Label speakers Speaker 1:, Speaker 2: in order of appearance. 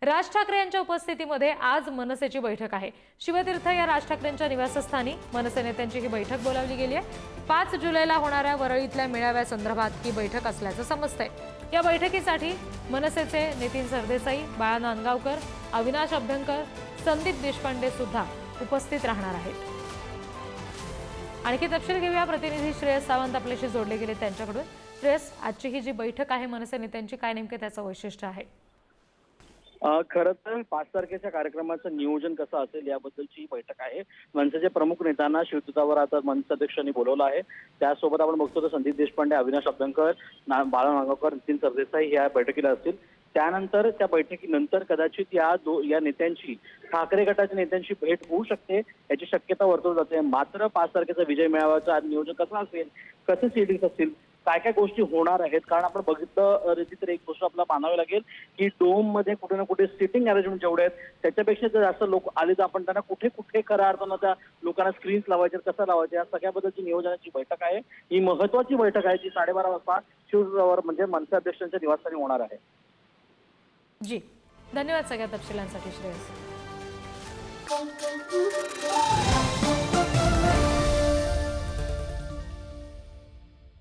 Speaker 1: राज ठाकरे यांच्या उपस्थितीमध्ये आज मनसेची बैठक आहे। शिवतीर्थ या राज ठाकरेंच्या निवासस्थानी मनसे नेत्यांची ही बैठक बोलावली गेली आहे। 5 जुलैला होणाऱ्या वरळीतल्या मेळाव्यासंदर्भात ही बैठक असल्याचं समजतंय। या बैठकीसाठी मनसेचे नितीन सरदेसाई, बाळा नांदगावकर, अविनाश अभ्यंकर, संदीप देशपांडे सुद्धा उपस्थित राहणार आहेत। आणखी तपशील घेऊया, प्रतिनिधी श्रेयस सावंत आपल्याशी जोडले गेले त्यांच्याकडून। श्रेयस, आजची ही जी बैठक आहे मनसे नेत्यांची, काय नेमके त्याचं वैशिष्ट्य आहे?
Speaker 2: खरं तर 5 तारखेच्या कार्यक्रमाचं नियोजन कसं असेल याबद्दलची ही बैठक आहे। मनसेचे प्रमुख नेत्यांना शिवतीर्थावर आता मनसे अध्यक्षांनी बोलवलं आहे। त्यासोबत आपण बघतो तर संदीप देशपांडे, अविनाश अभ्यंकर, बाळा नांदगावकर, नितीन सरदेसाई या बैठकीला असतील। त्यानंतर त्या बैठकीनंतर कदाचित या नेत्यांची ठाकरे गटाच्या नेत्यांची भेट होऊ शकते याची शक्यता वर्तवली जाते। मात्र 5 तारखेचा विजय मेळाव्याचं आज नियोजन कसं असेल, कसे सीटिंग्स असतील, काय काय गोष्टी होणार आहेत, कारण आपण बघितलं तर एक गोष्ट आपल्याला मानावी लागेल की डोम मध्ये कुठे ना कुठे सिटिंग अरेंजमेंट जेवढे आहेत त्याच्यापेक्षा जर जास्त लोक आले तर आपण त्यांना कुठे कुठे खऱ्या अर्थानं त्या लोकांना स्क्रीन्स लावायचे, कसं लावायचे या सगळ्याबद्दलची नियोजनाची बैठक आहे। ही महत्वाची बैठक आहे जी 12:30 वाजता शिवतीर्थावर म्हणजे मनसे अध्यक्षांच्या निवासस्थानी होणार आहे।
Speaker 1: जी, धन्यवाद सगळ्या तपशिलांसाठी श्रेयस।